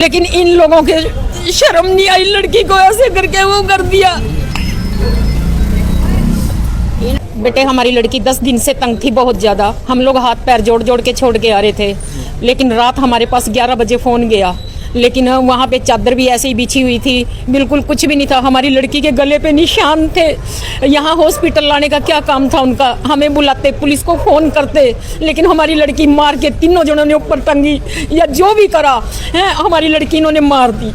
लेकिन इन लोगों के शर्म नहीं आई, लड़की को ऐसे करके वो कर दिया। बेटे हमारी लड़की 10 दिन से तंग थी बहुत ज़्यादा। हम लोग हाथ पैर जोड़ जोड़ के छोड़ के आ रहे थे, लेकिन रात हमारे पास 11 बजे फ़ोन गया। लेकिन वहाँ पे चादर भी ऐसे ही बिछी हुई थी, बिल्कुल कुछ भी नहीं था। हमारी लड़की के गले पे निशान थे। यहाँ हॉस्पिटल लाने का क्या काम था उनका? हमें बुलाते, पुलिस को फ़ोन करते, लेकिन हमारी लड़की मार के तीनों जनों ने ऊपर टंगी या जो भी करा है, हमारी लड़की इन्होंने मार दी।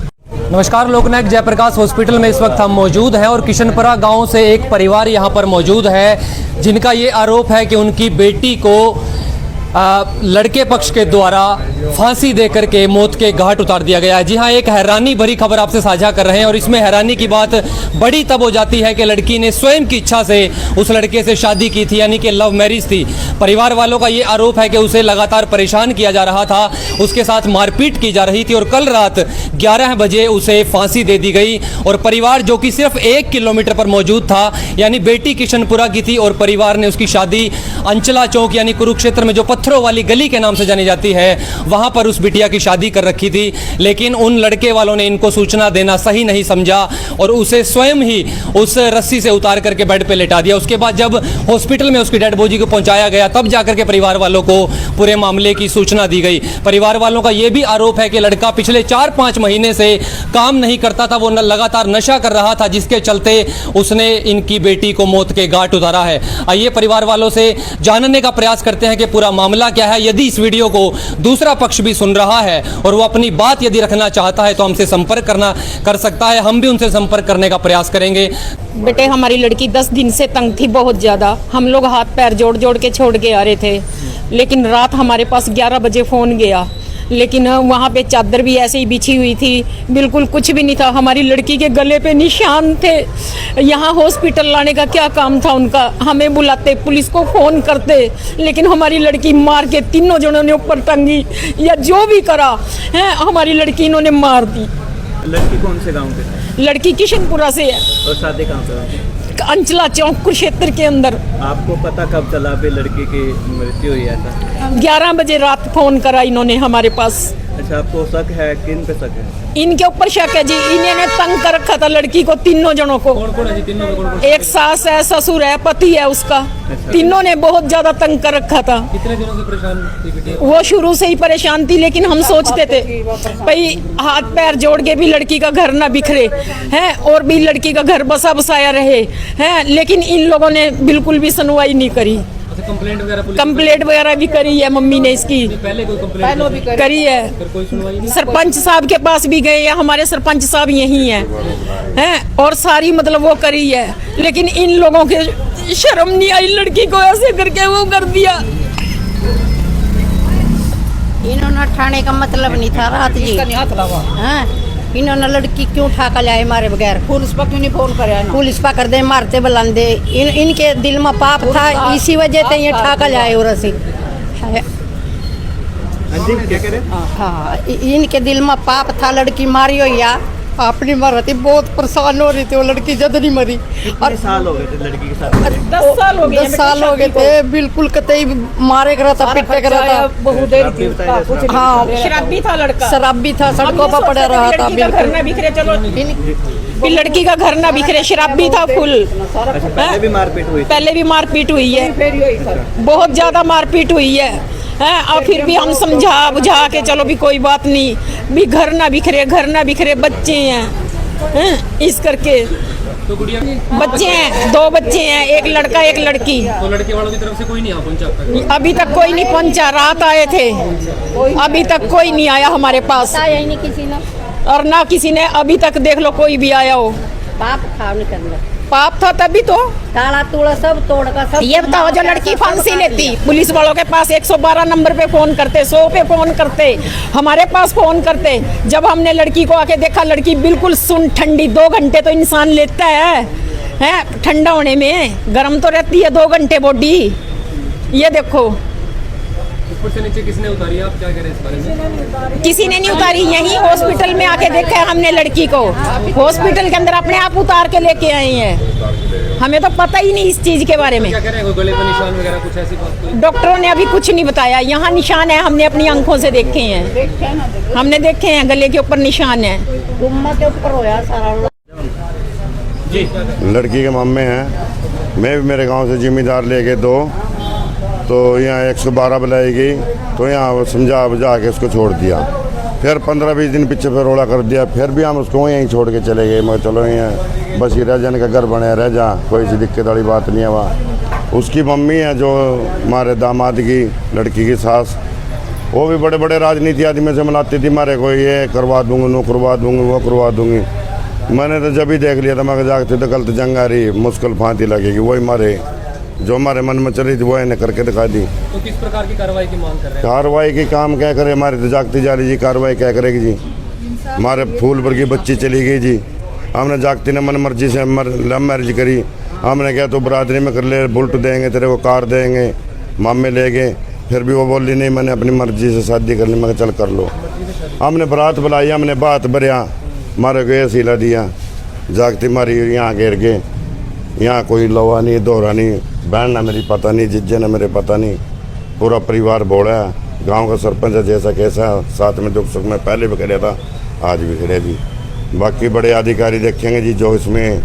नमस्कार, लोकनायक जयप्रकाश हॉस्पिटल में इस वक्त हम मौजूद हैं और किशनपुरा गांव से एक परिवार यहां पर मौजूद है जिनका ये आरोप है कि उनकी बेटी को लड़के पक्ष के द्वारा फांसी देकर के मौत के घाट उतार दिया गया है। जी हाँ, एक हैरानी भरी खबर आपसे साझा कर रहे हैं और इसमें हैरानी की बात बड़ी तब हो जाती है कि लड़की ने स्वयं की इच्छा से उस लड़के से शादी की थी, यानी कि लव मैरिज थी। परिवार वालों का ये आरोप है कि उसे लगातार परेशान किया जा रहा था, उसके साथ मारपीट की जा रही थी और कल रात 11 बजे उसे फांसी दे दी गई। और परिवार जो कि सिर्फ 1 किलोमीटर पर मौजूद था, यानी बेटी किशनपुरा की थी और परिवार ने उसकी शादी अंचला चौक यानी कुरुक्षेत्र में जो पत्थरों वाली गली के नाम से जानी जाती है वहां पर उस बिटिया की शादी कर रखी थी। लेकिन उन लड़के वालों ने इनको सूचना देना सही नहीं समझा और उसे स्वयं ही उस रस्सी से उतार करके बेड पे लेटा दिया। उसके बाद जब हॉस्पिटल में उसकी डेड बॉडी को पहुंचाया गया तब जाकर के परिवार वालों को पूरे मामले की सूचना दी गई। परिवार वालों का यह भी आरोप है कि लड़का पिछले 4-5 महीने से काम नहीं करता था, वो लगातार नशा कर रहा था, जिसके चलते उसने इनकी बेटी को मौत के घाट उतारा है। आइए परिवार वालों से जानने का प्रयास करते हैं कि पूरा मामला क्या है। यदि इस वीडियो को दूसरा पक्ष भी सुन रहा है और वो अपनी बात यदि रखना चाहता है तो हमसे संपर्क कर सकता है, हम भी उनसे संपर्क करने का प्रयास करेंगे। बेटे हमारी लड़की 10 दिन से तंग थी बहुत ज़्यादा। हम लोग हाथ पैर जोड़ जोड़ के छोड़ के आ रहे थे, लेकिन रात हमारे पास 11 बजे फ़ोन गया। लेकिन वहाँ पे चादर भी ऐसे ही बिछी हुई थी, बिल्कुल कुछ भी नहीं था। हमारी लड़की के गले पे निशान थे। यहाँ हॉस्पिटल लाने का क्या काम था उनका? हमें बुलाते, पुलिस को फ़ोन करते, लेकिन हमारी लड़की मार के तीनों जनों ने ऊपर टंगी या जो भी करा है, हमारी लड़की इन्होंने मार दी। लड़की कौन से गांव के? लड़की किशनपुरा से है। और शादी कहाँ पे? अंचला चौक कुरुक्षेत्र के अंदर। आपको पता कब चला भी लड़की की मृत्यु हुई ऐसा? 11 बजे रात फ़ोन करा इन्होंने हमारे पास। अच्छा, आपको शक है? किन पे शक है? इनके ऊपर शक है जी। इन्होंने तंग कर रखा था लड़की को, तीनों जनों को। कौन है जी तीनों में? कौन? एक सास है, ससुर है, पति है उसका। अच्छा। तीनों ने बहुत ज्यादा तंग कर रखा था। कितने दिनों से परेशान थी बेटी? वो शुरू से ही परेशान थी, लेकिन हम सोचते थे भाई हाथ पैर जोड़ के भी लड़की का घर ना बिखरे हैं और भी लड़की का घर बसा बसाया रहे हैं, लेकिन इन लोगों ने बिल्कुल भी सुनवाई नहीं करी। कंप्लेंट वगैरह भी करी है मम्मी ने इसकी, पहले कोई कंप्लेंट करी है। कोई सुनवाई नहीं? सरपंच साहब के पास भी गए, या हमारे सरपंच साहब यही हैं और सारी मतलब वो करी है, लेकिन इन लोगों के शर्म नहीं आई, लड़की को ऐसे करके वो कर दिया। इन्होंने ठाणे का मतलब नहीं था रात जी। हाँ, इन्होंने लड़की क्यों ठाका लाए मारे बगैर? पुलिस पर क्यों नहीं फोन करे? पुलिस पर कर दे, मारते बुलांदे। इनके दिल में पाप था, इसी वजह से ये ठाका लाए। और ऐसे क्या कह रहे? हाँ, इनके दिल में पाप था, लड़की मारी हो या अपनी मर थी। बहुत परेशान हो रही थी वो लड़की जब नहीं मरी। और साल हो गए थे लड़की के साथ? 10 साल हो गए। 10 साल हो गए थे। बिल्कुल कतई मारे करा था, पिटे करा था। बहुत देर थी। हाँ, शराबी था लड़का, शराबी था, सड़कों पर पड़ा रहा था। घर ना बिखरे, चलो फिर लड़की का घर ना बिखरे, शराबी था फुल। अच्छा, पहले भी मारपीट हुई? पहले भी मारपीट हुई है, बहुत ज्यादा मारपीट हुई है। और फिर भी हम समझा बुझा के चलो भी कोई बात नहीं, भी घर ना बिखरे, घर ना बिखरे, बच्चे हैं इस करके। तो गुड़िया बच्चे हैं, 2 बच्चे हैं, एक लड़का एक लड़की। तो लड़के वालों की तरफ से कोई नहीं आ पहुंचा? अभी तक कोई नहीं पहुंचा। रात आए थे, अभी तक कोई नहीं आया हमारे पास, आया ही नहीं किसी ने, और ना किसी ने अभी तक देख लो कोई भी आया हो। पाप था नहीं करना। पाप था तभी तो। ताला तोड़ा सब तोड़ का सब। ये बताओ, जो लड़की फांसी लेती, पुलिस वालों के पास 112 नंबर पे फोन करते, 100 पे फोन करते, हमारे पास फोन करते। जब हमने लड़की को आके देखा, लड़की बिल्कुल सुन ठंडी। 2 घंटे तो इंसान लेता है ठंडा होने में, गर्म तो रहती है 2 घंटे बॉडी। ये देखो ऊपर से नीचे किसने उतारी? आप क्या कह रहे हैं इस बारे में? किसी ने नहीं उतारी, यही हॉस्पिटल में आके देखा है हमने लड़की को। हॉस्पिटल के अंदर अपने आप उतार के लेके आए हैं। हमें तो पता ही नहीं इस चीज के बारे में। क्या कह रहे हैं, गले पर निशान वगैरह कुछ ऐसी बात कोई? डॉक्टरों ने अभी कुछ नहीं बताया। यहाँ निशान है, हमने अपनी आंखों से देखे हैं, हमने देखे हैं, गले के ऊपर निशान है। गुम्मा के ऊपर होया सारा। लड़की के मामे हैं, मैं भी मेरे गांव से जिम्मेदार लेके दो, तो यहाँ 112 बुलाई गई, तो यहाँ समझा बुझा के उसको छोड़ दिया। फिर 15-20 दिन पीछे फिर रोड़ा कर दिया, फिर भी हम उसको यहीं छोड़ के चले गए। मैं चलो यहाँ बस ही रह जाने का घर बने रह जा, कोई सी दिक्कत वाली बात नहीं है वहाँ। उसकी मम्मी है जो हमारे दामाद की लड़की की सास, वो भी बड़े बड़े राजनीति आदमी से मिलाती थी, मारे को ये करवा दूंगी, नो करवा दूंगी, वो करवा दूंगी। मैंने तो जब ही देख लिया था, मैं जागते तो गलत जंग आ रही, मुश्किल फांती लगेगी, वही मारे जो हमारे मन में चल रही थी वो इन्हें करके दिखा दी। तो किस प्रकार की कार्रवाई की मांग कर रहे हैं? कार्रवाई की काम क्या करे, हमारी तो जागती जा रही जी, कार्रवाई क्या करेगी जी। हमारे फूलपुर की बच्ची चली गई जी, हमने जागती ने मन मर्जी से लव मैरिज करी। हमने क्या तो बरादरी में कर ले, बुलेट देंगे तेरे को, कार देंगे, मामे ले गए, फिर भी वो बोली नहीं मैंने अपनी मर्जी से शादी कर ली। मैं चल कर लो। हमने बारात बुलाई, हमने बात भरिया, मारे को ये सीला दिया, जागती मारी यहाँ घेर के, यहाँ कोई लोहा नहीं दोहरा नहीं, बहन ना मेरी पता नहीं, जिज्जे ना मेरे पता नहीं, पूरा परिवार बोला है। गांव का सरपंच है जैसा कैसा, साथ में दुख सुख में पहले भी खड़े था, आज भी खड़े जी। बाकी बड़े अधिकारी देखेंगे जी, जो इसमें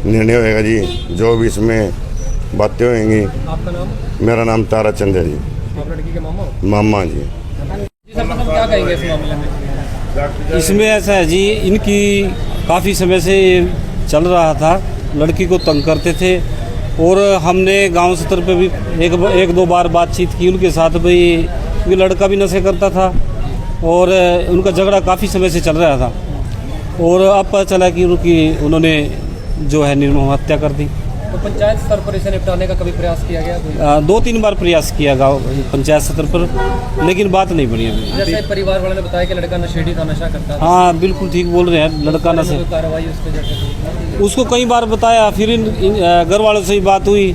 निर्णय होएगा जी, जो भी इसमें बातें होंगी। आपका नाम? मेरा नाम तारा चंद है जी। आप लड़की के मामा? मामा जी। सरपंच क्या कहेंगे इस मामले में? इसमें ऐसा है जी, इनकी काफ़ी समय से चल रहा था, लड़की को तंग करते थे, और हमने गांव स्तर पे भी एक दो बार बातचीत की उनके साथ। भाई ये लड़का भी नशे करता था और उनका झगड़ा काफ़ी समय से चल रहा था, और अब पता चला कि उन्होंने जो है निर्मम हत्या कर दी। तो पंचायत स्तर पर इसे निपटाने का कभी प्रयास किया गया? 2-3 बार प्रयास किया गाँव पंचायत स्तर पर, लेकिन बात नहीं बनी अभी। जैसे परिवार वालों ने बताया कि लड़का नशेड़ी था, नशा करता था। हाँ बिल्कुल ठीक बोल रहे हैं, लड़का नशे। कार्रवाई उस पर जैसे उसको कई बार बताया, फिर इन घर वालों से ही बात हुई,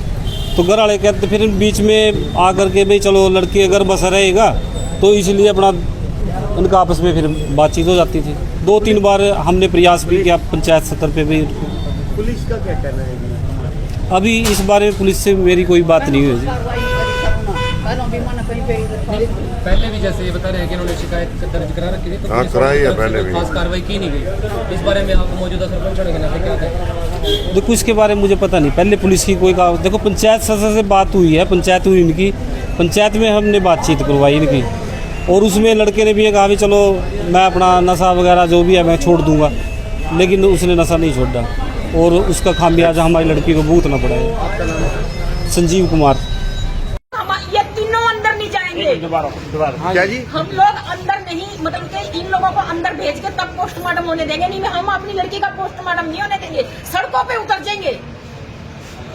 तो घर वाले कहते, फिर बीच में आकर के भाई चलो लड़की अगर बसा रहेगा, तो इसलिए अपना उनका आपस में फिर बातचीत हो जाती थी। 2-3 बार हमने प्रयास भी किया पंचायत स्तर पे भी। पुलिस का क्या कहना है? अभी इस बारे में पुलिस से मेरी कोई बात नहीं हुई। पहले भी जैसे ये बता रहे हैं कि उन्होंने शिकायत दर्ज करा रखी थी, तो हाँ, कराई है पहले भी। खास कार्रवाई की नहीं गई। इस बारे में आप मौजूदा सरपंच होने के नाते क्या कहें? देखो इसके बारे में मुझे पता नहीं, पहले पुलिस की कोई देखो पंचायत सदस्य से बात हुई है, पंचायत हुई इनकी, पंचायत में हमने बातचीत करवाई इनकी, और उसमें लड़के ने भी ये कहा भी चलो मैं अपना नशा वगैरह जो भी है मैं छोड़ दूंगा, लेकिन उसने नशा नहीं छोड़ा, और उसका खामियाजा हमारी लड़की को भुगतना पड़ा है। संजीव कुमार। हम ये तीनों अंदर नहीं जाएंगे। क्या जी? हम लोग अंदर नहीं, मतलब कि इन लोगों को अंदर भेज के तब पोस्टमार्टम होने देंगे, नहीं हम अपनी लड़की का पोस्टमार्टम नहीं होने देंगे, सड़कों पे उतर जाएंगे।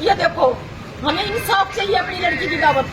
ये देखो, हमें इंसाफ चाहिए अपनी लड़की की बाबत।